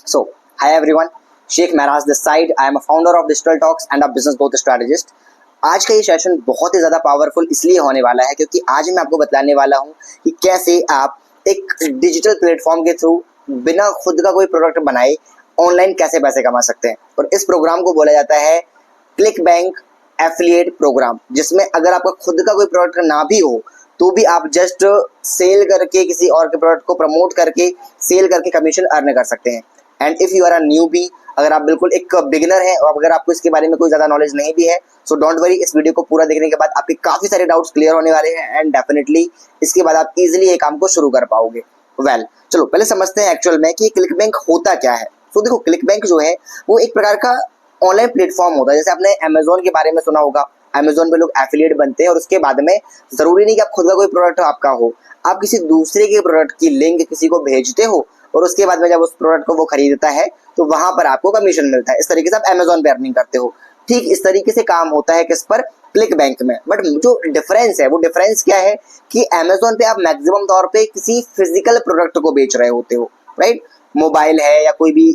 So, hi everyone, Sheikh Maharaj this side. I am a founder of digital talks and a business growth strategist. आज का ये session बहुत ही ज़्यादा powerful इसलिए होने वाला है क्योंकि आज मैं आपको बताने वाला हूँ कि कैसे आप एक डिजिटल प्लेटफॉर्म के थ्रू बिना खुद का कोई प्रोडक्ट बनाए ऑनलाइन कैसे पैसे कमा सकते हैं. और इस प्रोग्राम को बोला जाता है क्लिक बैंक एफिलिएट प्रोग्राम, जिसमें अगर आपका खुद का कोई प्रोडक्ट ना भी हो तो भी आप जस्ट सेल करके किसी और के प्रोडक्ट को प्रमोट करके सेल करके कमीशन अर्न कर सकते हैं. And if you are a newbie, अगर आप बिल्कुल एक बिगिनर हैं और अगर आपको इसके बारे में कोई ज़्यादा नॉलेज नहीं भी है, सो डोंट वरी, इस वीडियो को पूरा देखने के बाद आपके काफ़ी सारे डाउट्स क्लियर होने वाले हैं एंड डेफिनेटली इसके बाद आप इजीली ये काम को शुरू कर पाओगे. चलो पहले समझते हैं एक्चुअल में कि क्लिक बैंक होता क्या है. तो देखो, क्लिक बैंक जो है वो एक प्रकार का ऑनलाइन प्लेटफॉर्म होता है. जैसे आपने अमेजोन के बारे में सुना होगा, अमेजोन पे लोग एफिलिएट बनते हैं और उसके बाद में जरूरी नहीं कि आप खुद का कोई प्रोडक्ट आपका हो, आप किसी दूसरे के प्रोडक्ट की लिंक किसी को भेजते हो और उसके बाद में जब उस प्रोडक्ट को वो खरीदता है तो वहां पर आपको कमीशन मिलता है. इस तरीके से आप अमेजोन पे अर्निंग करते हो. ठीक इस तरीके से काम होता है किस पर, क्लिक बैंक में. बट जो डिफरेंस है वो डिफरेंस क्या है कि अमेजोन पे आप मैक्सिमम तौर पे किसी फिजिकल प्रोडक्ट को बेच रहे होते हो, राइट. मोबाइल है या कोई भी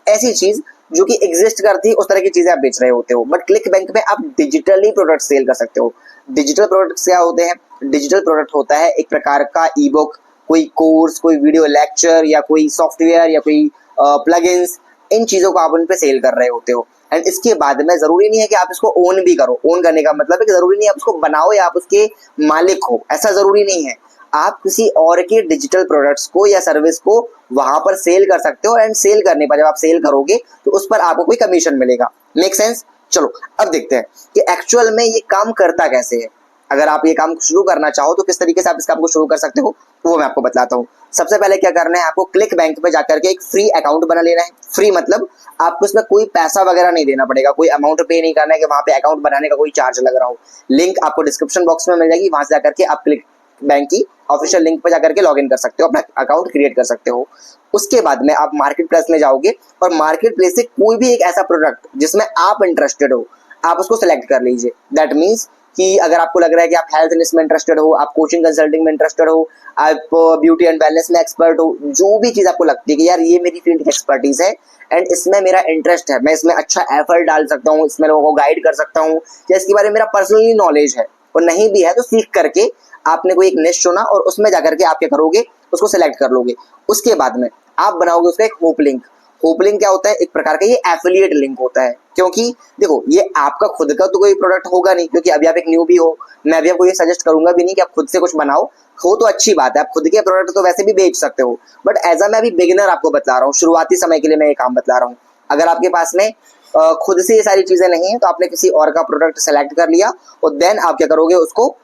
ऐसी चीज जो कि एग्जिस्ट करती है उस तरह की चीजें आप बेच रहे होते हो. बट क्लिक बैंक में आप डिजिटली प्रोडक्ट सेल कर सकते हो. डिजिटल प्रोडक्ट्स क्या होते हैं? डिजिटल प्रोडक्ट होता है एक प्रकार का ई बुक, कोई कोर्स, कोई वीडियो लेक्चर या कोई सॉफ्टवेयर या कोई प्लगइन्स. इन चीजों को आप उन पे सेल कर रहे होते हो. एंड इसके बाद में जरूरी नहीं है कि आप इसको ओन भी करो. ओन करने का मतलब है कि जरूरी नहीं है आप उसको बनाओ या आप उसके मालिक हो, ऐसा जरूरी नहीं है. आप किसी और के डिजिटल प्रोडक्ट्स को या सर्विस को वहां पर सेल कर सकते हो एंड सेल करने पर जब आप सेल करोगे तो उस पर आपको कोई कमीशन मिलेगा. Make sense? चलो अब देखते हैं कि एक्चुअल में ये काम करता कैसे है. अगर आप ये काम शुरू करना चाहो तो किस तरीके से आप इस काम को शुरू कर सकते हो वो मैं आपको बताता हूँ. सबसे पहले क्या करना है, आपको क्लिक बैंक पे जाकर के एक फ्री अकाउंट बना लेना है. फ्री मतलब आपको इसमें कोई पैसा वगैरह नहीं देना पड़ेगा, कोई अमाउंट पे नहीं करना है कि वहां पे अकाउंट बनाने का कोई चार्ज लग रहा हो. लिंक आपको डिस्क्रिप्शन बॉक्स में मिल जाएगी, वहां से जाकर के आप क्लिक बैंक की ऑफिशियल लिंक पर जाकर के लॉग इन कर सकते हो, अपना अकाउंट क्रिएट कर सकते हो. उसके बाद में आप मार्केट प्लेस में जाओगे और मार्केट प्लेस से कोई भी एक ऐसा प्रोडक्ट जिसमें आप इंटरेस्टेड हो आप उसको सेलेक्ट कर लीजिए. दैट मीन्स कि अगर आपको लग रहा है कि आप हेल्थ में इंटरेस्टेड हो, आप कोचिंग कंसल्टिंग में इंटरेस्टेड हो, आप ब्यूटी एंड वेलनेस में एक्सपर्ट हो, जो भी चीज़ आपको लगती है कि यार ये मेरी फील्ड की एक्सपर्टीज है एंड इसमें मेरा इंटरेस्ट है, मैं इसमें अच्छा एफर्ट डाल सकता हूँ, इसमें लोगों को गाइड कर सकता हूँ या इसके बारे में मेरा पर्सनली नॉलेज है और नहीं भी है तो सीख करके आपने कोई एक निश चुना और उसमें जाकर के आप क्या करोगे, उसको सेलेक्ट कर लोगे. उसके बाद में आप बनाओगे उसका एक होप लिंक. होप लिंक क्या होता है? एक प्रकार का ये एफिलिएट लिंक होता है. क्योंकि देखो, ये आपका खुद का तो कोई प्रोडक्ट होगा नहीं, क्योंकि अभी आप एक न्यू भी हो. मैं अभी आपको ये सजेस्ट करूंगा भी नहीं कि आप खुद से कुछ बनाओ. हो तो अच्छी बात है, आप खुद के प्रोडक्ट तो वैसे भी बेच सकते हो, बट एज अ मैं अभी बिगिनर आपको बता रहा हूँ, शुरुआती समय के लिए मैं ये काम बता रहा हूँ. अगर आपके पास में खुद से ये सारी चीजें नहीं है तो आपने किसी और का प्रोडक्ट सेलेक्ट कर लिया और देन आप क्या करोगे, उसको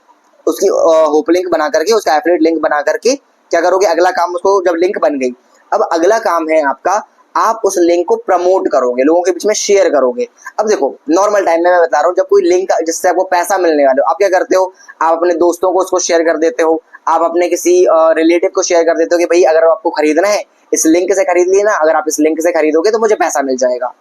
उसकी होप लिंक बना करके, उसका एफिलिएट लिंक बना करके क्या करोगे, अगला काम, उसको जब लिंक बन गई, अब अगला काम है आपका, आप उस लिंक को प्रमोट करोगे, लोगों के बीच में शेयर करोगे. अब देखो, नॉर्मल टाइम में मैं बता रहा हूँ, जब कोई लिंक जिससे आपको पैसा मिलने वाले हो, आप क्या करते हो, आप अपने दोस्तों को उसको शेयर कर देते हो, आप अपने किसी रिलेटिव को शेयर कर देते हो कि भाई अगर आपको खरीदना है इस लिंक से खरीद लेना, अगर आप इस लिंक से खरीदोगे तो मुझे पैसा मिल जाएगा,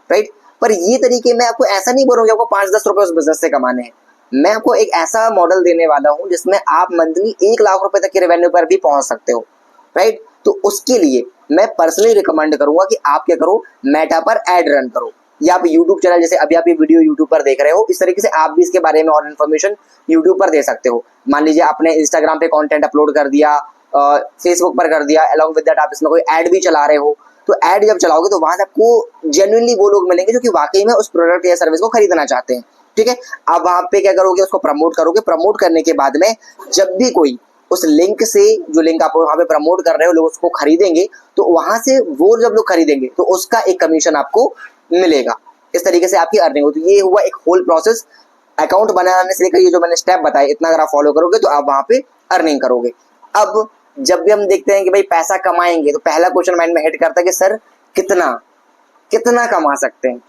राइट. पर ये तरीके मैं आपको ऐसा नहीं बोलूँगा आपको 5-10 रुपए उस बिजनेस से कमाने हैं. मैं आपको एक ऐसा मॉडल देने वाला हूं जिसमें आप मंथली 1 लाख रुपए तक के रेवेन्यू पर भी पहुंच सकते हो, राइट. तो उसके लिए मैं पर्सनली रिकमेंड करूंगा कि आप क्या करो, मेटा पर एड रन करो या आप यूट्यूब चैनल, जैसे अभी आप ये वीडियो यूट्यूब पर देख रहे हो, इस तरीके से आप भी इसके बारे में और इन्फॉर्मेशन यूट्यूब पर दे सकते हो. मान लीजिए आपने इंस्टाग्राम पे कंटेंट अपलोड कर दिया, फेसबुक पर कर दिया, अलॉन्ग विद दैट आप इसमें कोई एड भी चला रहे हो, तो एड जब चलाओगे तो वहां से आपको जेन्युइनली वो लोग मिलेंगे जो कि वाकई में उस प्रोडक्ट या सर्विस को खरीदना चाहते हैं, ठीक है. आप वहां पे क्या करोगे, उसको प्रमोट करोगे. प्रमोट करने के बाद में जब भी कोई उस लिंक से, जो लिंक आप वहां पे प्रमोट कर रहे हो, लोग उसको खरीदेंगे तो वहां से वो जब लोग खरीदेंगे तो उसका एक कमीशन आपको मिलेगा. इस तरीके से आपकी अर्निंग होती है. ये हुआ एक होल प्रोसेस, अकाउंट बनाने से लेकर ये जो मैंने स्टेप बताए, इतना अगर आप फॉलो करोगे तो आप वहां पे अर्निंग करोगे. अब जब भी हम देखते हैं कि भाई पैसा कमाएंगे तो पहला क्वेश्चन माइंड में हिट करता है कि सर कितना कितना कमा सकते हैं,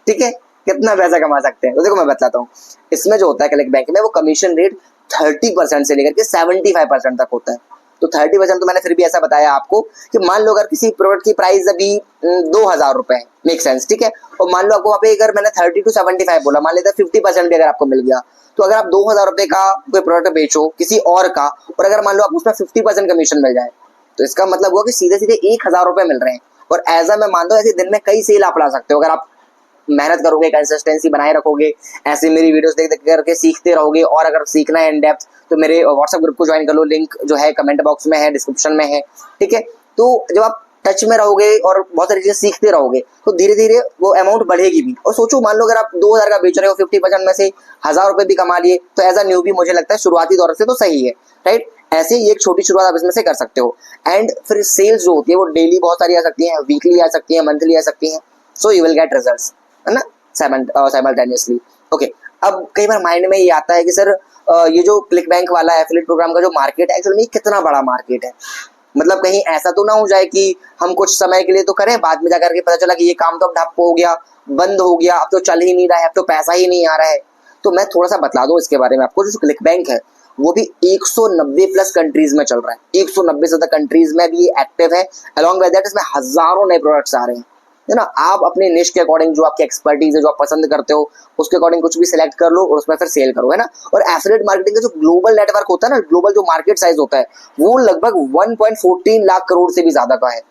ठीक है, कितना पैसा कमा सकते हैं. तो देखो मैं बताता हूँ, इसमें जो होता है क्लिक बैंक में वो कमीशन रेट 30% से लेकर के 75% तक होता है. तो 30% तो मैंने फिर भी ऐसा बताया आपको कि मान लो अगर किसी प्रोडक्ट की प्राइस अभी 2,000 रुपए है, मेक सेंस, ठीक है, और मान लो आपको वहाँ पे अगर मैंने 30 to 75 बोला, मान लेते हैं 50% भी अगर आपको मिल गया, तो अगर आप 2,000 रुपए का कोई प्रोडक्ट बेचो किसी और का और अगर मान लो आप उसमें 50% कमीशन मिल जाए तो इसका मतलब हुआ कि सीधे सीधे 1,000 रुपए मिल रहे हैं. और एज अ मैं मानता हूँ ऐसे दिन में कई सेल आप ला सकते हो अगर आप मेहनत करोगे, कंसिस्टेंसी बनाए रखोगे, ऐसे मेरी वीडियोस देख देख करके सीखते रहोगे। और अगर सीखना है इन डेप्थ तो मेरे व्हाट्सएप ग्रुप को ज्वाइन कर लो, लिंक जो है कमेंट बॉक्स में है, डिस्क्रिप्शन में है, ठीक है। तो जब आप टच में रहोगे और बहुत सारी चीजें सीखते रहोगे तो धीरे धीरे वो अमाउंट बढ़ेगी भी। और सोचो, मान लो अगर आप 2000 का बेच रहे हो, 50% में से 1000 रुपए भी कमा लिए तो एज अ न्यू भी मुझे लगता है शुरुआती दौर से तो सही है, राइट। ऐसे ही एक छोटी शुरुआत आप इसमें से कर सकते हो। एंड फिर सेल्स जो होती है वो डेली बहुत सारी आ सकती है, वीकली आ सकती है, मंथली आ सकती है। So you will get results, है ना, साइमल्टेनियसली। ओके, अब कई बार माइंड में ये आता है कि सर ये जो क्लिक बैंक वाला एफिलिएट प्रोग्राम का जो मार्केट है एक्चुअली में कितना बड़ा मार्केट है। मतलब कहीं ऐसा तो ना हो जाए कि हम कुछ समय के लिए तो करें, बाद में जाकर के पता चला कि ये काम तो अब ठप हो गया, बंद हो गया, अब तो चल ही नहीं रहा है, अब तो पैसा ही नहीं आ रहा है। तो मैं थोड़ा सा बता दूं इसके बारे में आपको। जो क्लिक बैंक है वो भी 190 प्लस कंट्रीज में चल रहा है, 190 से ज्यादा कंट्रीज में भी ये एक्टिव है। अलॉन्ग विद दैट इसमें हजारों नए प्रोडक्ट्स आ रहे हैं, है ना। आप अपने निश के अकॉर्डिंग, जो आपकी एक्सपर्टीज है, जो आप पसंद करते हो, उसके अकॉर्डिंग कुछ भी सिलेक्ट कर लो और उसमें फिर सेल करो, है ना। और एफिलिएट मार्केटिंग का जो ग्लोबल नेटवर्क होता है ना, ग्लोबल जो मार्केट साइज होता है वो लगभग 1.14 लाख करोड़ से भी ज्यादा का है।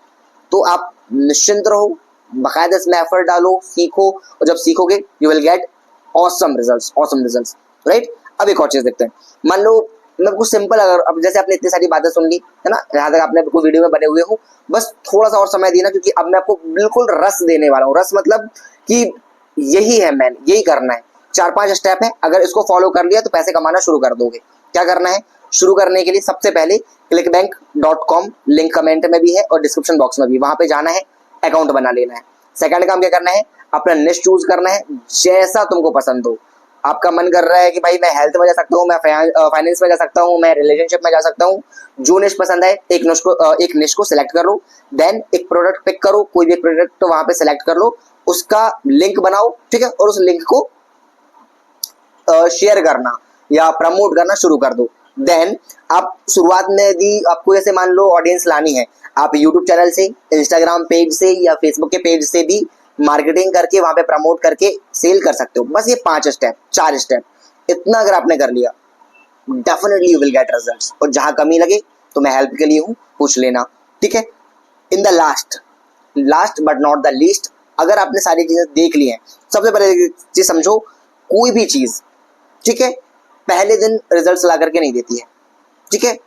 तो आप निश्चिंत रहो, बाकायदा इसमें एफर्ट डालो, सीखो, और जब सीखोगे you will gate awesome results, right. अब एक और चीज देखते हैं। मान लो मैं कुछ सिंपल, अगर अब जैसे आपने इतनी सारी बातें सुन ली, है ना, यहाँ तक आपने कोई वीडियो में बने हुए हो, बस थोड़ा सा और समय देना, क्योंकि अब मैं आपको बिल्कुल रस देने वाला हूँ। रस मतलब कि यही है, मैन यही करना है। 4-5 स्टेप है, अगर इसको फॉलो कर लिया तो पैसे कमाना शुरू कर दोगे। क्या करना है? शुरू करने के लिए सबसे पहले clickbank.com, लिंक कमेंट में भी है और डिस्क्रिप्शन बॉक्स में भी, वहां पे जाना है, अकाउंट बना लेना है। सेकंड काम क्या करना है? अपना निश चूज करना है, जैसा तुमको पसंद हो। आपका मन कर रहा है कि भाई मैं हेल्थ में जा सकता हूँ, मैं फाइनेंस में जा सकता हूँ, मैं रिलेशनशिप में जा सकता हूँ, जो निश पसंद है एक निश को सिलेक्ट कर लो। देन एक प्रोडक्ट पिक करो, कोई भी प्रोडक्ट वहां पे सिलेक्ट कर लो, उसका लिंक बनाओ, ठीक है, और उस लिंक को शेयर करना या प्रमोट करना शुरू कर दो। देन आप शुरुआत में यदि आपको जैसे मान लो ऑडियंस लानी है, आप यूट्यूब चैनल से, इंस्टाग्राम पेज से या फेसबुक के पेज से भी मार्केटिंग करके वहां पे प्रमोट करके सेल कर सकते हो। बस ये 4 स्टेप, इतना अगर आपने कर लिया definitely you will get results. और जहां कमी लगे तो मैं हेल्प के लिए हूं, पूछ लेना, ठीक है। In the last but not the least, अगर आपने सारी चीजें देख ली हैं, सबसे पहले चीज समझो, कोई भी चीज, ठीक है, पहले दिन रिजल्ट्स ला करके नहीं देती है, ठीक है।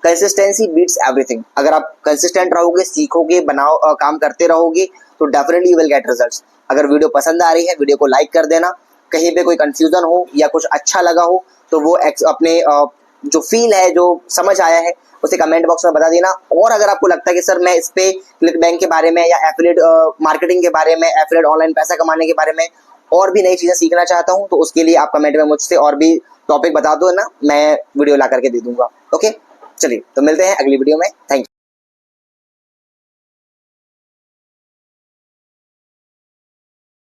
Consistency beats everything. अगर आप कंसिस्टेंट रहोगे, सीखोगे, काम करते रहोगे तो definitely you will get results. अगर वीडियो पसंद आ रही है, वीडियो को लाइक कर देना। कहीं पे कोई कंफ्यूजन हो या कुछ अच्छा लगा हो तो वो अपने जो फील है, जो समझ आया है, उसे कमेंट बॉक्स में बता देना। और अगर आपको लगता है कि सर मैं इस पे क्लिक बैंक के बारे में या एफिलिएट मार्केटिंग के बारे में, एफिलिएट ऑनलाइन पैसा कमाने के बारे में और भी नई चीजें सीखना चाहता हूं, तो उसके लिए आप कमेंट में मुझसे और भी टॉपिक बता दो ना, मैं वीडियो ला करके दे दूंगा। ओके, चलिए तो मिलते हैं अगली वीडियो में। Thank you.